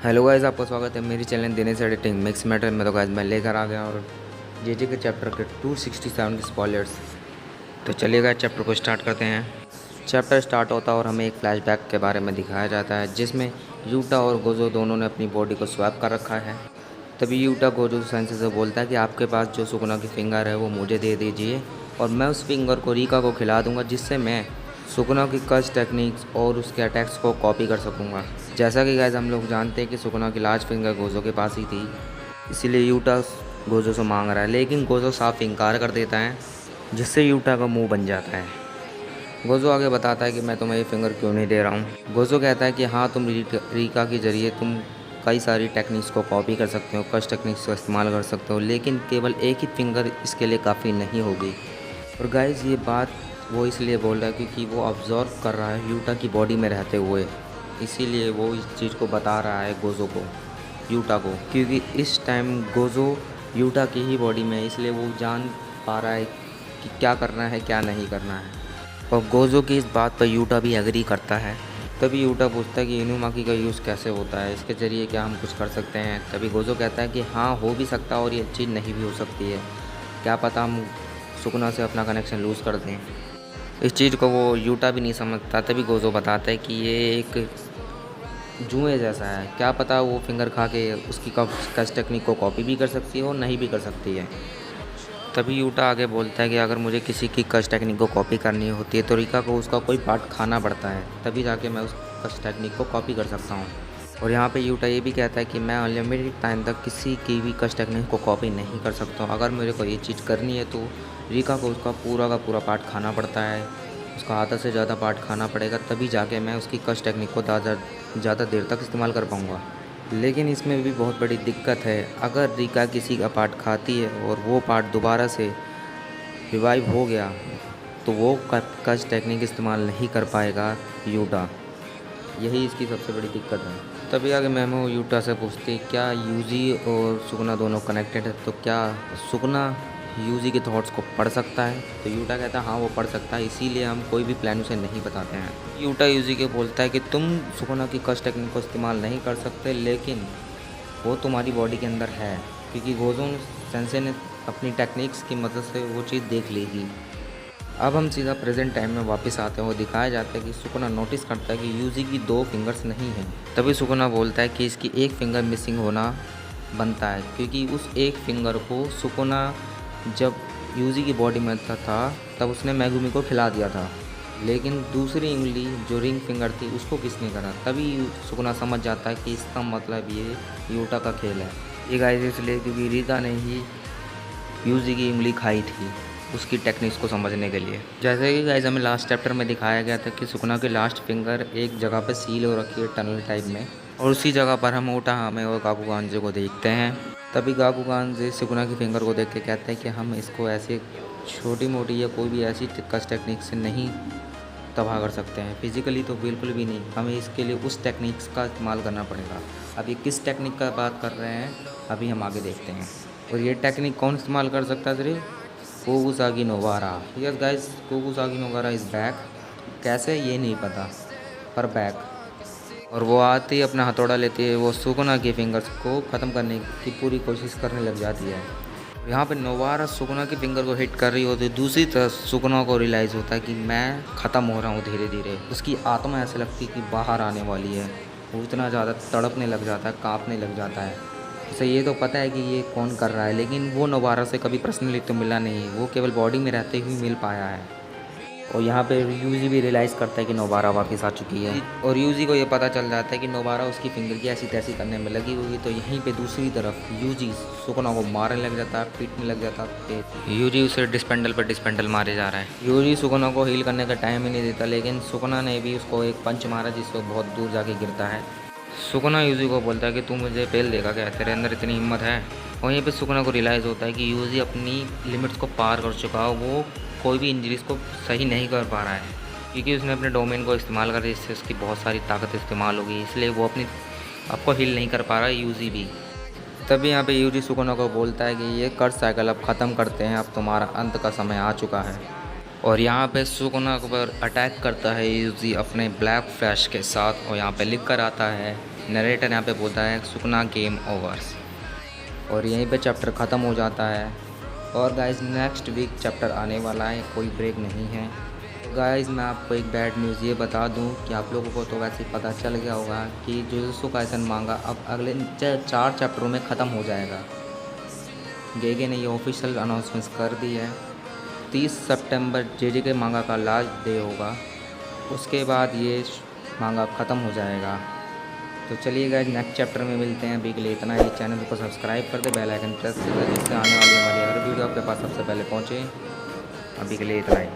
Hello guys, आपका स्वागत है मेरी channel Dinesh editing mix matter में। तो गाइस मैं लेकर आ गया और जेजे के चैप्टर के 267 के स्पॉयलर्स। तो चलिए गाइस चैप्टर को स्टार्ट करते हैं। चैप्टर स्टार्ट होता है और हमें एक फ्लैशबैक के बारे में दिखाया जाता है जिसमें यूटा और गोजो दोनों ने अपनी बॉडी को स्वैप कर रखा है। तभी यूटा गोजो सेंसे से बोलता है कि आपके पास जो सुकुना की फिंगर है वो मुझे दे दीजिए और मैं उस फिंगर को रीका को खिला दूंगा, जिससे मैं सुकुना की कच टेक्निक्स और उसके अटैक्स को कॉपी कर सकूंगा। जैसा कि गाइस हम लोग जानते हैं कि सुकुना की लार्ज फिंगर गोजो के पास ही थी, इसीलिए यूटा गोजो से मांग रहा है, लेकिन गोजो साफ इनकार कर देता है, जिससे यूटा का मुंह बन जाता है। गोजो आगे बताता है कि मैं तुम्हें ये फिंगर क्यों नहीं दे रहा हूँ। गोजो कहता है कि हाँ, तुम रीका के जरिए तुम कई सारी टेक्निक्स को कॉपी कर सकते हो, कच टेक्निक्स का इस्तेमाल कर सकते हो, लेकिन केवल एक ही फिंगर इसके लिए काफ़ी नहीं होगी। और गाइस ये बात वो इसलिए बोल रहा है क्योंकि वो ऑब्जर्व कर रहा है यूटा की बॉडी में रहते हुए, इसीलिए वो इस चीज़ को बता रहा है गोजो को, यूटा को, क्योंकि इस टाइम गोजो यूटा की ही बॉडी में है, इसलिए वो जान पा रहा है कि क्या करना है क्या नहीं करना है। और गोजो की इस बात पर यूटा भी एग्री करता है। तभी यूटा पूछता है कि इनुमाकी का यूज़ कैसे होता है, इसके ज़रिए क्या हम कुछ कर सकते हैं। तभी गोजो कहता है कि हाँ, हो भी सकता है और ये चीज़ नहीं भी हो सकती है, क्या पता हम सुकुना से अपना कनेक्शन लूज़ कर दें। इस चीज़ को वो यूटा भी नहीं समझता। तभी गोजो बताता है कि ये एक जुए जैसा है, क्या पता वो फिंगर खा के उसकी कच टेक्निक को कॉपी भी कर सकती है और नहीं भी कर सकती है। तभी यूटा आगे बोलता है कि अगर मुझे किसी की कच टेक्निक को कॉपी करनी होती है तो रीका को उसका कोई पार्ट खाना पड़ता है, तभी जाके मैं उस कच टेक्निक को कॉपी कर सकता हूँ। और यहाँ पे यूटा ये भी कहता है कि मैं अनलिमिटेड टाइम तक किसी की भी कच टेक्निक को कॉपी नहीं कर सकता हूँ। अगर मेरे को ये चीज़ करनी है तो रीका को उसका पूरा का पूरा पार्ट खाना पड़ता है, उसका आधा से ज़्यादा पार्ट खाना पड़ेगा, तभी जाके मैं उसकी कच टेक्निक को ज़्यादा देर तक इस्तेमाल कर पाऊँगा। लेकिन इसमें भी बहुत बड़ी दिक्कत है, अगर रीका किसी का पार्ट खाती है और वो पार्ट दोबारा से रिवाइव हो गया तो वो कच टेक्निक इस्तेमाल नहीं कर पाएगा यूटा, यही इसकी सबसे बड़ी दिक्कत है। तभी आगे मेमो यूटा से पूछती क्या यूजी और सुकुना दोनों कनेक्टेड है, तो क्या सुकुना यूजी के थॉट्स को पढ़ सकता है। तो यूटा कहता है हाँ वो पढ़ सकता है, इसीलिए हम कोई भी प्लान उसे नहीं बताते हैं। यूटा यूजी के बोलता है कि तुम सुकुना की कच टेक्निक को इस्तेमाल नहीं कर सकते, लेकिन वो तुम्हारी बॉडी के अंदर है, क्योंकि गोजो सेंसे ने अपनी टेक्निक्स की मदद से वो चीज़ देख लेगी। अब हम सीधा प्रेजेंट टाइम में वापस आते हैं और दिखाया जाता है कि सुकुना नोटिस करता है कि यूजी की 2 फिंगर्स नहीं हैं। तभी सुकुना बोलता है कि इसकी एक फिंगर मिसिंग होना बनता है, क्योंकि उस एक फिंगर को सुकुना जब यूजी की बॉडी में था तब उसने मैगुमी को खिला दिया था, लेकिन दूसरी उंगली जो रिंग फिंगर थी उसको किसने करा। तभी सुकुना समझ जाता है कि इसका मतलब ये यूटा का खेल है। ये गाइस इसलिए क्योंकि रीका ने ही यूजी की उंगली खाई थी उसकी टेक्निक्स को समझने के लिए। जैसे कि गाइस हमें लास्ट चैप्टर में दिखाया गया था कि सुकुना की लास्ट फिंगर एक जगह पर सील हो रखी है टनल टाइप में, और उसी जगह पर हम ओटाहामे और गाकुगानजे को देखते हैं। तभी गाकुगानजे सुकुना की फिंगर को देख के कहते हैं कि हम इसको ऐसे छोटी मोटी या कोई भी ऐसी कच टेक्निक से नहीं तबाह कर सकते हैं, फिजिकली तो बिल्कुल भी नहीं, हमें इसके लिए उस टेक्निक्स का इस्तेमाल करना पड़ेगा। अभी किस टेक्निक का बात कर रहे हैं अभी हम आगे देखते हैं। और ये टेक्निक कौन इस्तेमाल कर सकता है सिर्फ Kokusagi Nowara. Yes guys, Kokusagi Nowara is back, कैसे ये नहीं पता, पर बैक। और वो आते ही अपना हथौड़ा लेती है, वो सुकुना की फिंगर्स को ख़त्म करने की पूरी कोशिश करने लग जाती है। यहाँ पे नोवारा सुकुना की फिंगर को हिट कर रही होती है, दूसरी तरफ सुकुना को रियलाइज़ होता है कि मैं ख़त्म हो रहा हूँ धीरे धीरे। उसकी आत्मा ऐसे लगती है कि बाहर आने वाली है, वो इतना ज़्यादा तड़पने लग जाता है, काँपने लग जाता है। उसे ये तो पता है कि ये कौन कर रहा है, लेकिन वो नोवारा से कभी पर्सनली तो मिला नहीं, वो केवल बॉडी में रहते हुए मिल पाया है। और यहाँ पे यूजी भी रियलाइज़ करता है कि नोबारा वापस आ चुकी है, और यूजी को ये पता चल जाता है कि नोबारा उसकी फिंगर की ऐसी तैसी करने में लगी हुई। तो यहीं पे दूसरी तरफ यूजी सुकुना को मारने लग जाता है, पीटने लग जाता है। यूजी उसे डिस्पेंडल पर डिस्पेंडल मारे जा रहा है। यूजी सुकुना को हील करने का टाइम ही नहीं देता, लेकिन सुकुना ने भी उसको एक पंच मारा जिससे बहुत दूर जाके गिरता है। सुकुना यूजी को बोलता है कि तू मुझे फेल देगा क्या, तेरे अंदर इतनी हिम्मत है। वहीं पे सुकुना को रियलाइज़ होता है कि यूजी अपनी लिमिट्स को पार कर चुका है, वो कोई भी इंजरीज़ को सही नहीं कर पा रहा है, क्योंकि उसने अपने डोमेन को इस्तेमाल कर जिससे उसकी बहुत सारी ताकत इस्तेमाल होगी, इसलिए वो अपनी आपको हील नहीं कर पा रहा है यूजी भी। तभी यहाँ पे यूजी सुकुना को बोलता है कि ये कर्ज साइकिल अब ख़त्म करते हैं, अब तुम्हारा अंत का समय आ चुका है। और यहाँ पे सुकुना पर अटैक करता है यूजी अपने ब्लैक फ्लैश के साथ, और यहाँ पे लिख कर आता है नरेटर यहाँ पे बोलता है सुकना गेम ओवर्स, और यहीं पे चैप्टर ख़त्म हो जाता है। और गाइस नेक्स्ट वीक चैप्टर आने वाला है, कोई ब्रेक नहीं है। गाइस मैं आपको एक बैड न्यूज़ ये बता दूं कि आप लोगों को तो वैसे ही पता चल गया होगा कि जुजुत्सु काइसन मांगा अब अगले 4 चैप्टरों में ख़त्म हो जाएगा। गेगे ने ये ऑफिशियल अनाउंसमेंट कर दी है। 30 सितंबर जेजे के मांगा का लास्ट डे होगा, उसके बाद ये मांगा ख़त्म हो जाएगा। तो चलिए गाइस नेक्स्ट चैप्टर में मिलते हैं। अभी के लिए इतना ही। चैनल को सब्सक्राइब कर दे, बेल आइकन प्रेस कर दे, जिससे आने वाली हमारी हर वीडियो आपके पास सबसे पहले पहुँचे। अभी के लिए इतना ही।